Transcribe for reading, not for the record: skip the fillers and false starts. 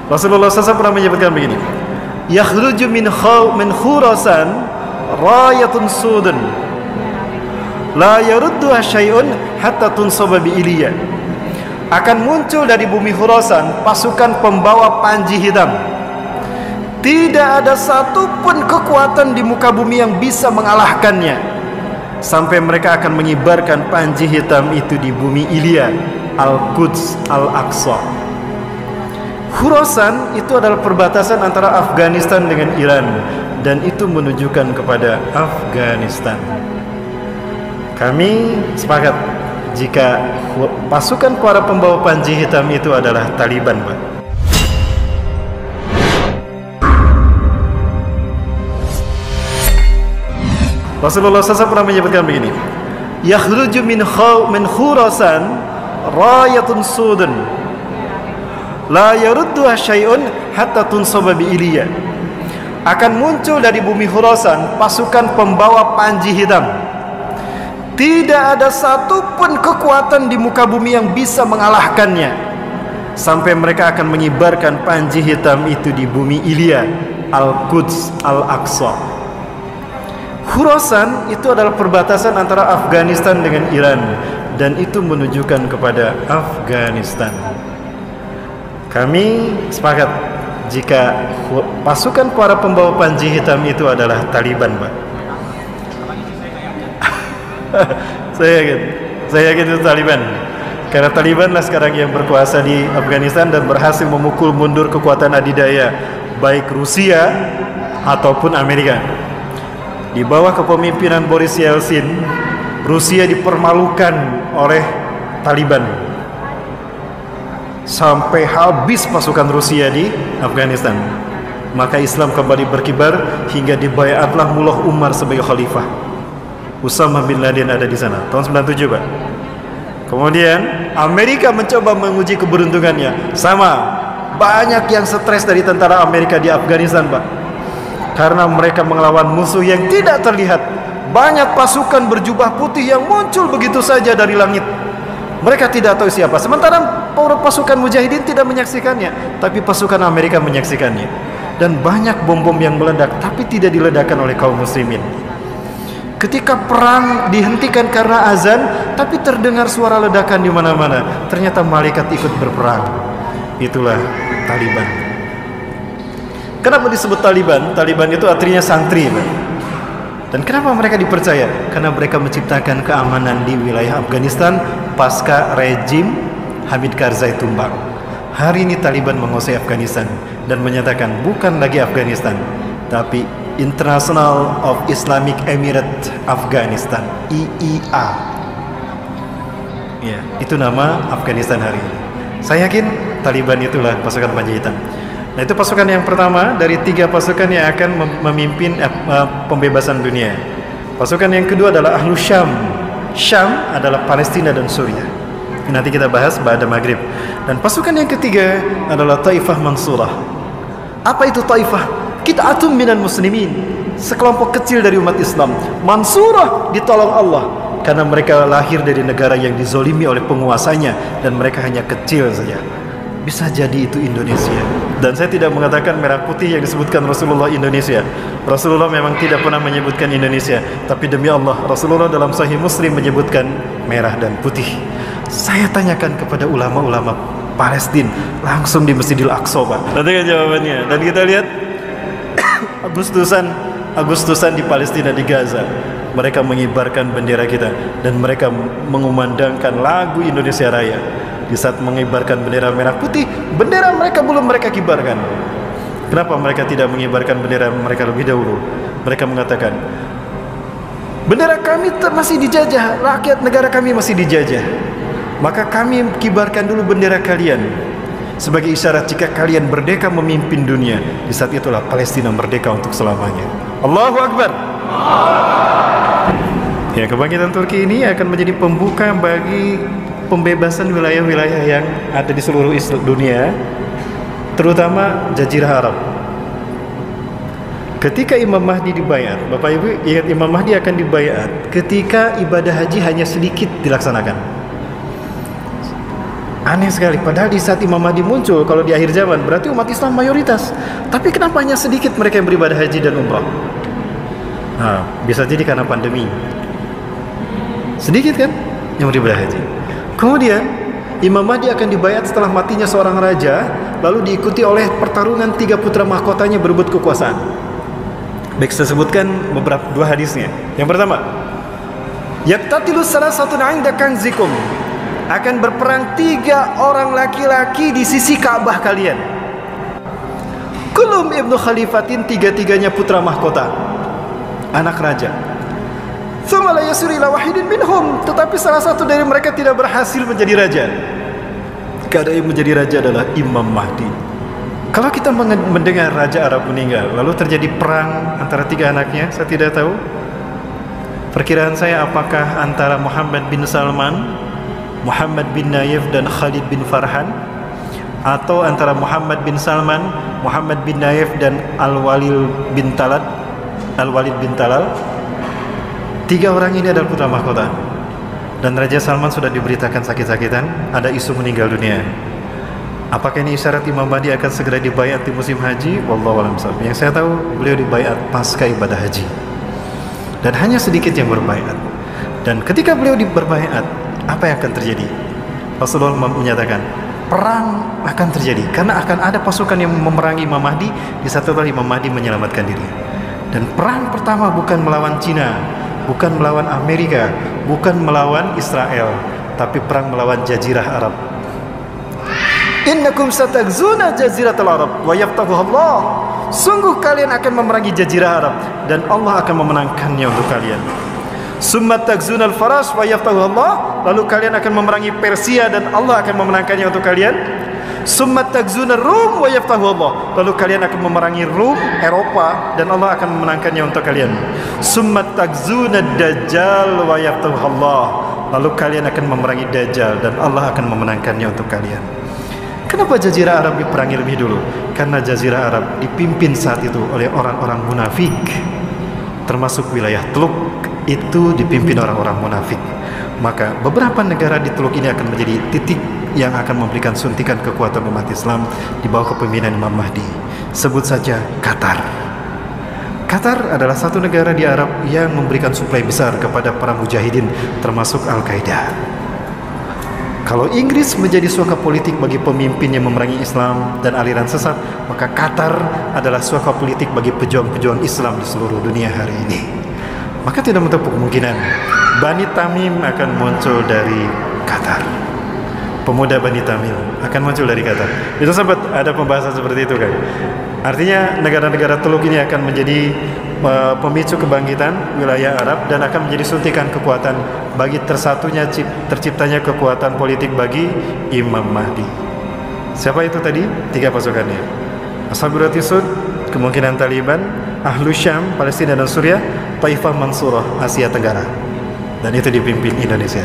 Rasulullah SAW pernah menyebutkan begini, yakhruju min Khurasan rayatun sudun la yarudduha syai'un hatta tunsaba bi Iliya. Akan muncul dari bumi Khurasan pasukan pembawa panji hitam. Tidak ada satupun kekuatan di muka bumi yang bisa mengalahkannya, sampai mereka akan mengibarkan panji hitam itu di bumi Iliya, Al-Quds, Al-Aqsa. Khurasan itu adalah perbatasan antara Afghanistan dengan Iran, dan itu menunjukkan kepada Afghanistan. Kami sepakat jika pasukan para pembawa panji hitam itu adalah Taliban, Pak. Rasulullah SAW pernah menyebutkan begini, yakhruju min Khurasan rayatun sudun la yarudduha syai'un hatta tunsaba bi Iliya. Akan muncul dari bumi Khurasan pasukan pembawa panji hitam. Tidak ada satupun kekuatan di muka bumi yang bisa mengalahkannya, sampai mereka akan mengibarkan panji hitam itu di bumi Iliya, Al-Quds, Al-Aqsa. Khurasan itu adalah perbatasan antara Afghanistan dengan Iran, dan itu menunjukkan kepada Afghanistan. Kami sepakat jika pasukan para pembawa panji hitam itu adalah Taliban, Pak. Saya yakin itu Taliban, karena Taliban lah sekarang yang berkuasa di Afghanistan dan berhasil memukul mundur kekuatan adidaya baik Rusia ataupun Amerika. Di bawah kepemimpinan Boris Yeltsin, Rusia dipermalukan oleh Taliban sampai habis pasukan Rusia di Afghanistan. Maka Islam kembali berkibar hingga dibaiatlah Mullah Umar sebagai khalifah. Usama bin Laden ada di sana tahun 97, Pak. Kemudian Amerika mencoba menguji keberuntungannya. Sama, banyak yang stres dari tentara Amerika di Afghanistan, Pak, karena mereka melawan musuh yang tidak terlihat. Banyak pasukan berjubah putih yang muncul begitu saja dari langit. Mereka tidak tahu siapa. Sementara pasukan mujahidin tidak menyaksikannya, tapi pasukan Amerika menyaksikannya. Dan banyak bom-bom yang meledak, tapi tidak diledakkan oleh kaum muslimin. Ketika perang dihentikan karena azan, tapi terdengar suara ledakan di mana-mana. Ternyata malaikat ikut berperang. Itulah Taliban. Kenapa disebut Taliban? Taliban itu artinya santri, Pak. Dan kenapa mereka dipercaya? Karena mereka menciptakan keamanan di wilayah Afghanistan pasca rejim Hamid Karzai tumbang. Hari ini Taliban menguasai Afghanistan dan menyatakan bukan lagi Afghanistan, tapi International of Islamic Emirate Afghanistan, IIA. Ya, itu nama Afghanistan hari ini. Saya yakin Taliban itulah pasukan panji hitam. Nah, itu pasukan yang pertama dari 3 pasukan yang akan memimpin pembebasan dunia. Pasukan yang kedua adalah Ahlu Syam. Syam adalah Palestina dan Suriah. Nanti kita bahas pada Maghrib. Dan pasukan yang ketiga adalah Taifah Mansurah. Apa itu Taifah? Qit'atun minal muslimin, sekelompok kecil dari umat Islam. Mansurah, ditolong Allah, karena mereka lahir dari negara yang dizolimi oleh penguasanya, dan mereka hanya kecil saja. Bisa jadi itu Indonesia. Dan saya tidak mengatakan merah putih yang disebutkan Rasulullah Indonesia. Rasulullah memang tidak pernah menyebutkan Indonesia, tapi demi Allah, Rasulullah dalam Sahih Muslim menyebutkan merah dan putih. Saya tanyakan kepada ulama-ulama Palestina langsung di Masjidil Aqsa, Pak. Nanti kan jawabannya. Dan kita lihat Agustusan di Palestina, di Gaza, mereka mengibarkan bendera kita dan mereka mengumandangkan lagu Indonesia Raya. Di saat mengibarkan bendera merah putih, bendera mereka belum mereka kibarkan. Kenapa mereka tidak mengibarkan bendera mereka lebih dahulu? Mereka mengatakan, bendera kami masih dijajah, rakyat negara kami masih dijajah, maka kami kibarkan dulu bendera kalian sebagai isyarat jika kalian merdeka memimpin dunia. Di saat itulah Palestina merdeka untuk selamanya. Allahu Akbar. Ya, kebangkitan Turki ini akan menjadi pembuka bagi pembebasan wilayah-wilayah yang ada di seluruh dunia, terutama Jazirah Arab. Ketika Imam Mahdi dibayar, Bapak Ibu ingat, Imam Mahdi akan dibayar ketika ibadah haji hanya sedikit dilaksanakan. Aneh sekali, padahal di saat Imam Mahdi muncul, kalau di akhir zaman, berarti umat Islam mayoritas. Tapi kenapa hanya sedikit mereka yang beribadah haji dan umrah? Nah, bisa jadi karena pandemi. Sedikit kan yang beribadah haji. Kemudian, Imam Mahdi akan dibayat setelah matinya seorang raja, lalu diikuti oleh pertarungan 3 putra mahkotanya berebut kekuasaan. Baik, saya sebutkan beberapa 2 hadisnya. Yang pertama, yaqtatilu salasatun 'inda kanzikum. Akan berperang 3 orang laki-laki di sisi Ka'bah kalian. Kulum ibnu khalifatin, 3-tiganya putra mahkota, anak raja. Tsumma la yasiru ila wahidin minhum, tetapi salah satu dari mereka tidak berhasil menjadi raja. Karena yang menjadi raja adalah Imam Mahdi. Kalau kita mendengar raja Arab meninggal, lalu terjadi perang antara 3 anaknya, saya tidak tahu. Perkiraan saya apakah antara Muhammad bin Salman, Muhammad bin Nayef dan Khalid bin Farhan, atau antara Muhammad bin Salman, Muhammad bin Nayef dan Al-Walid bin Talal. 3 orang ini adalah putra mahkota. Dan Raja Salman sudah diberitakan sakit-sakitan, ada isu meninggal dunia. Apakah ini isyarat Imam Mahdi akan segera dibayat di musim haji? Wallahu a'lam bishawab. Yang saya tahu, beliau dibayat pasca ibadah haji. Dan hanya sedikit yang berbayat. Dan ketika beliau berbayat, apa yang akan terjadi? Rasulullah menyatakan perang akan terjadi karena akan ada pasukan yang memerangi Imam Mahdi di saat itu Imam Mahdi menyelamatkan diri. Dan perang pertama bukan melawan Cina, bukan melawan Amerika, bukan melawan Israel, tapi perang melawan Jazirah Arab. Innakum satagzuna jaziratal Arab wa yaftahuha Allah. Sungguh kalian akan memerangi Jazirah Arab dan Allah akan memenangkannya untuk kalian. Summa tagzunal faras wa yaftahu Allah, lalu kalian akan memerangi Persia dan Allah akan memenangkannya untuk kalian. Summa tagzunar Rum wa yaftahu Allah, lalu kalian akan memerangi Rum, Eropa, dan Allah akan memenangkannya untuk kalian. Summa tagzunad Dajjal wa yaftahu Allah, lalu kalian akan memerangi Dajjal dan Allah akan memenangkannya untuk kalian. Kenapa Jazirah Arab diperangi lebih dulu? Karena Jazirah Arab dipimpin saat itu oleh orang-orang munafik, termasuk wilayah Teluk itu dipimpin orang-orang munafik. Maka beberapa negara di Teluk ini akan menjadi titik yang akan memberikan suntikan kekuatan umat Islam di bawah kepemimpinan Imam Mahdi. Sebut saja Qatar. Qatar adalah satu negara di Arab yang memberikan suplai besar kepada para mujahidin, termasuk Al-Qaeda. Kalau Inggris menjadi suaka politik bagi pemimpin yang memerangi Islam dan aliran sesat, maka Qatar adalah suaka politik bagi pejuang-pejuang Islam di seluruh dunia hari ini. Maka tidak menutup kemungkinan Bani Tamim akan muncul dari Qatar. Pemuda Bani Tamim akan muncul dari Qatar. Itu sempat ada pembahasan seperti itu kan. Artinya negara-negara Teluk ini akan menjadi pemicu kebangkitan wilayah Arab dan akan menjadi suntikan kekuatan bagi terciptanya kekuatan politik bagi Imam Mahdi. Siapa itu tadi? 3 pasukannya. Ashabul Sud, kemungkinan Taliban, Ahlu Syam, Palestina dan Suriah, Taifah Mansurah, Asia Tenggara. Dan itu dipimpin Indonesia.